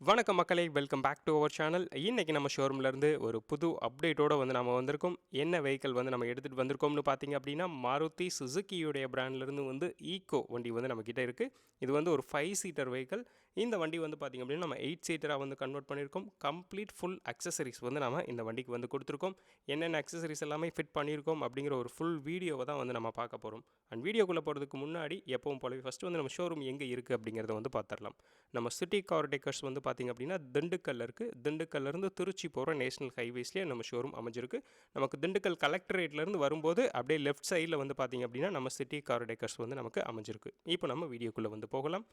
வணக்கம் மக்களே, welcome back to our channel. இன்றைக்கி நம்ம ஷோரூம்லேருந்து ஒரு புது அப்டேட்டோடு நம்ம வந்திருக்கோம். என்ன வெஹிக்கிள் நம்ம எடுத்துகிட்டு வந்திருக்கோம்னு பார்த்தீங்க அப்படின்னா, மாருதி சுசுக்கியுடைய பிராண்ட்லேருந்து ஈக்கோ வண்டி நம்மக்கிட்ட இருக்குது. இது ஒரு 5 சீட்டர் வெஹிக்கிள். இந்த வண்டி பார்த்திங்க அப்படின்னா நம்ம 8 சீட்டராக கன்வெர்ட் பண்ணியிருக்கோம். கம்ப்ளீட் ஃபுல் அக்சசரிஸ் நம்ம இந்த வண்டிக்கு கொடுத்துருக்கோம். என்னென்ன அக்சசரிஸ் எல்லாமே ஃபிட் பண்ணியிருக்கோம் அப்படிங்கிற ஒரு ஃபுல் வீடியோவை தான் நம்ம பார்க்க போகிறோம். அண்ட் வீடியோக்குள்ளே போகிறதுக்கு முன்னாடி எப்பவும் போலவே ஃபஸ்ட்டு நம்ம ஷோரூம் எங்கே இருக்குது அப்படிங்கிறத பார்த்துடலாம். நம்ம சிட்டி கார் டெக்கர்ஸ் பார்த்திங்க அப்படின்னா திண்டுக்கல்ல இருக்குது. திண்டுக்கல்லேருந்து திருச்சி போகிற நேஷனல் ஹைவேஸ்லேயே நம்ம ஷோரூம் அமைஞ்சிருக்கு. நமக்கு திண்டுக்கல் கலெக்டரேட்லேருந்து வரும்போது அப்படியே லெஃப்ட் சைடில் பார்த்திங்க அப்படின்னா நம்ம சிட்டி கார் டெக்கர்ஸ் நமக்கு அமைஞ்சிருக்கு. இப்போ நம்ம வீடியோக்குள்ளே போகலாம்.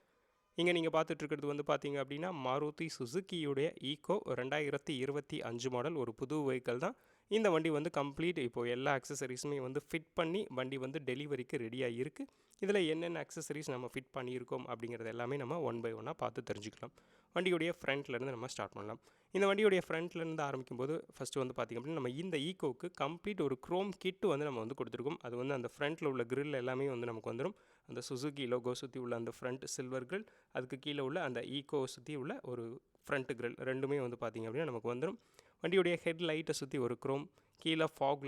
இங்கே நீங்கள் பார்த்துட்ருக்கிறது பார்த்திங்க அப்படின்னா மாருதி சுசுக்கியுடைய ஈக்கோ 2025 மாடல் ஒரு புது வெஹிக்கிள் தான். இந்த வண்டி கம்ப்ளீட் இப்போது எல்லா அக்சசரிஸுமே ஃபிட் பண்ணி வண்டி டெலிவரிக்கு ரெடியாக இருக்குது. இதில் என்னென்ன அக்சசரிஸ் நம்ம ஃபிட் பண்ணியிருக்கோம் அப்படிங்கிறது எல்லாமே நம்ம ஒன் பை ஒன்னாக பார்த்து தெரிஞ்சுக்கலாம். வண்டியுடைய ஃப்ரண்ட்லேருந்து நம்ம ஸ்டார்ட் பண்ணலாம். இந்த வண்டியுடைய ஃப்ரண்ட்லேருந்து ஆரம்பிக்கும்போது ஃபஸ்ட்டு பார்த்திங்க அப்படின்னா நம்ம இந்த ஈக்கோவுக்கு கம்ப்ளீட் ஒரு க்ரோம் கிட்டு நம்ம கொடுத்துருக்கோம். அது அந்த ஃப்ரண்ட்டில் உள்ள கிரில் எல்லாமே நமக்கு வந்துடும். அந்த சுசுகி லோகோ சுற்றி உள்ள அந்த ஃப்ரண்ட் சில்வர் கிரில், அதுக்கு கீழே உள்ள அந்த ஈக்கோ சுற்றி உள்ள ஒரு ஃப்ரண்ட் கிரில் ரெண்டுமே பார்த்திங்க அப்படின்னா நமக்கு வந்துடும். வண்டியுடைய ஹெட் லைட்டை சுற்றி ஒரு க்ரோம், கீழே ஃபாக்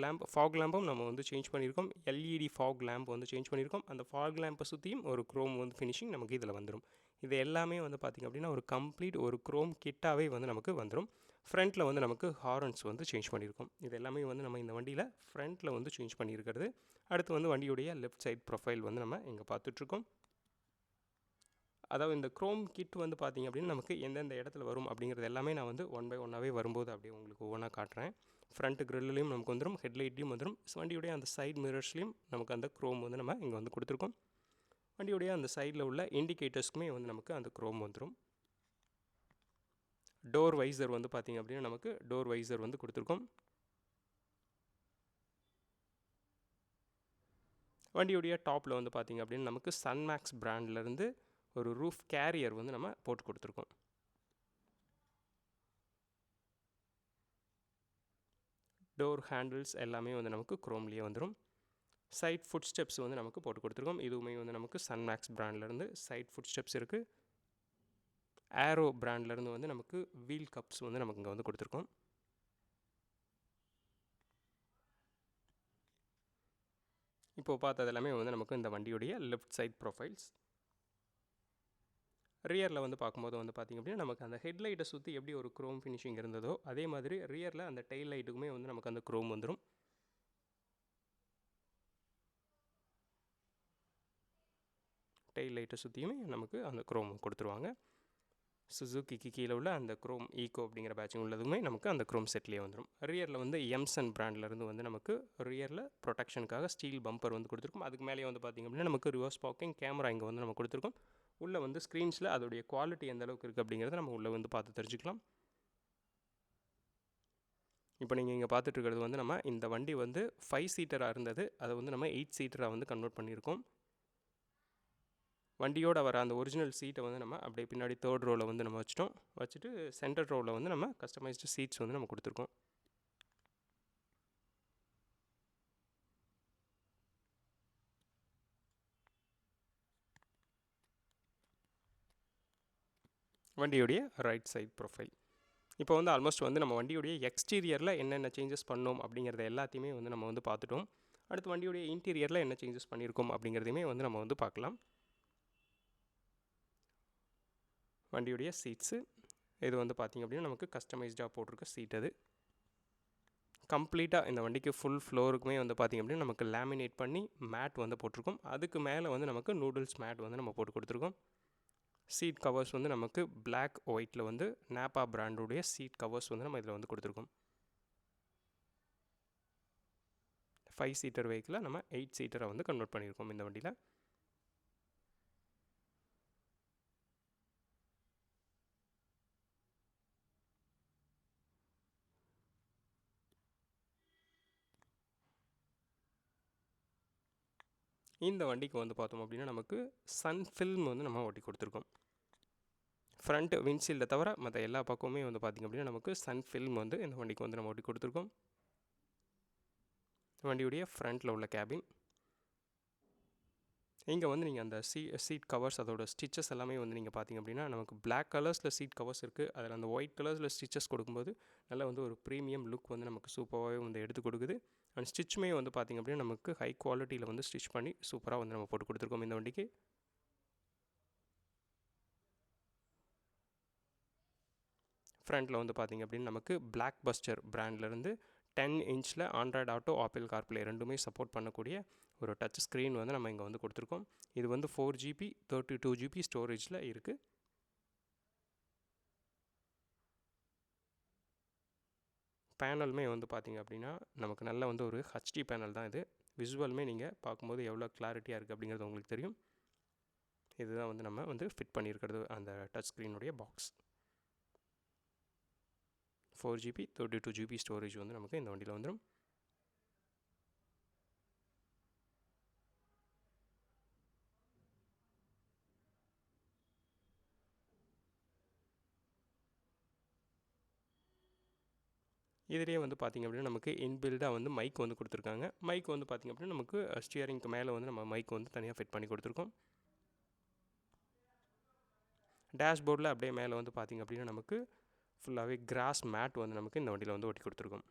லேம்பும் நம்ம சேஞ்ச் பண்ணியிருக்கோம். எல்இடி ஃபாக் லேம்ப் சேஞ்ச் பண்ணியிருக்கோம். அந்த ஃபாக் லேம்பை சுற்றியும் ஒரு க்ரோம் ஃபினிஷிங் நமக்கு இதில் வந்துடும். இது எல்லாமே பார்த்திங்க அப்படின்னா ஒரு கம்ப்ளீட் ஒரு க்ரோம் கிட்டாகவே நமக்கு வந்துடும். ஃப்ரண்ட்டில் நமக்கு ஹாரன்ஸ் சேஞ்ச் பண்ணியிருக்கோம். இது எல்லாமே நம்ம இந்த வண்டியில் ஃப்ரண்ட்டில் சேஞ்ச் பண்ணியிருக்கிறது. அடுத்து வண்டியுடைய லெஃப்ட் சைட் ப்ரொஃபைல் நம்ம இங்கே பார்த்துட்ருக்கோம். அதாவது இந்த க்ரோம் கிட் பார்த்திங்க அப்படின்னா நமக்கு எந்தெந்த இடத்துல வரும் அப்படிங்கிறது எல்லாமே நான் ஒன் பை ஒன்னாகவே வரும்போது அப்படியே உங்களுக்கு ஒவ்வொன்றா காட்டுறேன். ஃப்ரண்ட் கிரில்லையும் நமக்கு வந்துடும், ஹெட்லைட்லேயும் வந்துடும். வண்டியுடைய அந்த சைட் மிரர்ஸ்லையும் நமக்கு அந்த க்ரோம் நம்ம இங்கே கொடுத்துருக்கோம். வண்டியுடைய அந்த சைடில் உள்ள இண்டிகேட்டர்ஸ்க்குமே நமக்கு அந்த க்ரோம் வந்துடும். டோர் வைசர் பார்த்திங்க அப்படின்னா நமக்கு டோர் வைசர் கொடுத்துருக்கோம். வண்டியுடைய டாப்பில் பார்த்திங்க அப்படின்னா நமக்கு சன்மேக்ஸ் பிராண்ட்லேருந்து ஒரு ரூஃப் கேரியர் நம்ம போட்டு கொடுத்துருக்கோம். டோர் ஹேண்டில்ஸ் எல்லாமே நமக்கு க்ரோம்லேயே வந்துடும். சைட் ஃபுட் ஸ்டெப்ஸ் நமக்கு போட்டு கொடுத்துருக்கோம். இதுவுமே நமக்கு சன்மேக்ஸ் பிராண்ட்லேருந்து சைட் ஃபுட் ஸ்டெப்ஸ் இருக்குது. ஏரோ பிராண்ட்லேருந்து நமக்கு வீல் கப்ஸ் நமக்கு இங்கே கொடுத்துருக்கோம். இப்போது பார்த்தது எல்லாமே நமக்கு இந்த வண்டியுடைய லெஃப்ட் சைட் ப்ரொஃபைல்ஸ். ரியரில் பார்க்கும்போது பார்த்திங்க அப்படின்னா நமக்கு அந்த ஹெட்லைட்டை சுற்றி எப்படி ஒரு க்ரோம் ஃபினிஷிங் இருந்ததோ அதே மாதிரி ரியரில் அந்த டெயில் லைட்டுக்குமே நமக்கு அந்த க்ரோம் வந்துடும். டெயில் லைட்டை சுற்றியுமே நமக்கு அந்த க்ரோம் கொடுத்துருவாங்க. சுசுக்கிக்கு கீழே உள்ள அந்த க்ரோம் ஈக்கோ அப்படிங்கிற பேட்சிங் உள்ளதுமே நமக்கு அந்த க்ரோம் செட்லேயே வந்துடும். ரியரில் எம்சன் பிராண்ட்லேருந்து நமக்கு ரியரில் ப்ரொடெக்ஷனுக்காக ஸ்டீல் பம்பர் கொடுத்துருக்கோம். அதுக்கு மேலேயே பார்த்திங்க அப்படின்னா நமக்கு ரிவர்ஸ் பார்க்கிங் கேமரா இங்கே நம்ம கொடுத்துருக்கோம். உள்ளே ஸ்க்ரீன்ஸில் அதோடைய குவாலிட்டி எந்த அளவுக்கு இருக்குது அப்படிங்கிறத நம்ம உள்ளே பார்த்து தெரிஞ்சுக்கலாம். இப்போ நீங்கள் இங்கே பார்த்துட்ருக்கிறது நம்ம இந்த வண்டி 5 சீட்டராக இருந்தது, அதை நம்ம 8 சீட்டராக கன்வெர்ட் பண்ணியிருக்கோம். வண்டியோட வர அந்த ஒரிஜினல் சீட்டை நம்ம அப்படியே பின்னாடி தேர்ட் ரோவில் நம்ம வச்சுட்டு சென்டர் ரோவில் நம்ம கஸ்டமைஸ்டு சீட்ஸ் நம்ம கொடுத்துருக்கோம். வண்டியுடைய ரைட் சைட் ப்ரொஃபைல். இப்போ ஆல்மோஸ்ட் நம்ம வண்டியுடைய எக்ஸ்டீரியரில் என்னென்ன சேஞ்சஸ் பண்ணோம் அப்படிங்கிறத எல்லாத்தையுமே நம்ம பார்த்துட்டோம். அடுத்து வண்டியுடைய இன்டீரியரில் என்ன சேஞ்சஸ் பண்ணியிருக்கோம் அப்படிங்கிறதையுமே நம்ம பார்க்கலாம். வண்டியுடைய சீட்ஸு இது பார்த்திங்க அப்படின்னா நமக்கு கஸ்டமைஸ்டாக போட்டிருக்க சீட். அது கம்ப்ளீட்டாக இந்த வண்டிக்கு ஃபுல் ஃப்ளோருக்குமே பார்த்திங்க அப்படின்னா நமக்கு லேமினேட் பண்ணி மேட் போட்டிருக்கோம். அதுக்கு மேலே நமக்கு நூடுல்ஸ் மேட் நம்ம போட்டு கொடுத்துருக்கோம். சீட் கவர்ஸ் நமக்கு பிளாக் ஒயிட்டில் நேப்பா பிராண்டுடைய சீட் கவர்ஸ் நம்ம இதில் கொடுத்துருக்கோம். 5 சீட்டர் வெஹிக்கிளை நம்ம 8 சீட்டரை கன்வெர்ட் பண்ணியிருக்கோம் இந்த வண்டியில். இந்த வண்டிக்கு பார்த்தோம் அப்படின்னா நமக்கு சன் ஃபில்ம் நம்ம ஒட்டி கொடுத்துருக்கோம். ஃப்ரண்ட் விண்ட்ஷீல்டை தவிர மற்ற எல்லா பக்கமுமே பார்த்திங்க அப்படின்னா நமக்கு சன் ஃபில்ம் இந்த வண்டிக்கு நம்ம ஒட்டி கொடுத்துருக்கோம். வண்டியுடைய ஃப்ரண்ட்டில் உள்ள கேபின் இங்கே வந்து நீங்கள் அந்த சீட் கவர்ஸ் அதோட ஸ்டிச்சஸ் எல்லாமே வந்து நீங்கள் பார்த்தீங்க அப்படின்னா நமக்கு பிளாக் கலர்ஸில் சீட் கவர்ஸ் இருக்குது. அதில் அந்த ஒயிட் கலர்ஸில் ஸ்டிச்சஸ் கொடுக்கும்போது நல்லா வந்து ஒரு ப்ரீமியம் லுக் வந்து நமக்கு சூப்பராகவே வந்து எடுத்து கொடுக்குது. அண்ட் ஸ்டிச்சுமே வந்து பார்த்திங்க அப்படின்னா நமக்கு ஹை குவாலிட்டியில் வந்து ஸ்டிச் பண்ணி சூப்பராக வந்து நம்ம போட்டு கொடுத்துருக்கோம் இந்த வண்டிக்கு. ஃப்ரண்ட்டில் வந்து பார்த்திங்க அப்படின்னா நமக்கு பிளாக் பஸ்டர் பிராண்ட்லேருந்து 10 இன்ச்சில் ஆண்ட்ராய்டு ஆட்டோ, ஆப்பிள் கார்ப்ளே ரெண்டுமே சப்போர்ட் பண்ணக்கூடிய ஒரு டச் ஸ்க்ரீன் வந்து நம்ம இங்கே வந்து கொடுத்துருக்கோம். இது வந்து 4GB 32GB ஸ்டோரேஜில் இருக்குது. பேனலுமே வந்து பார்த்திங்க அப்படின்னா நமக்கு நல்ல வந்து ஒரு ஹெச்டி பேனல் தான் இது. விசுவலுமே நீங்கள் பார்க்கும்போது எவ்வளோ கிளாரிட்டியாக இருக்குது அப்படிங்கிறது உங்களுக்கு தெரியும். இதுதான் வந்து நம்ம வந்து ஃபிட் பண்ணியிருக்கிறது அந்த touch ஸ்க்ரீனுடைய box. 4GB 32GB storage வந்து நமக்கு இந்த வண்டியில் வந்துடும். இதிலேயே வந்து பார்த்திங்க அப்படின்னா நமக்கு இன்பில்டாக வந்து மைக் வந்து கொடுத்துருக்காங்க. மைக் வந்து பார்த்திங்க அப்படின்னா நமக்கு ஸ்டியரிங்க்கு மேலே வந்து நம்ம மைக் வந்து தனியாக ஃபிட் பண்ணி கொடுத்துருக்கோம். டேஷ்போர்டில் அப்படியே மேலே வந்து பார்த்திங்க அப்படின்னா நமக்கு ஃபுல்லாகவே கிராஸ் மேட் வந்து நமக்கு இந்த வண்டியில் வந்து ஒட்டி கொடுத்துருக்கோம்.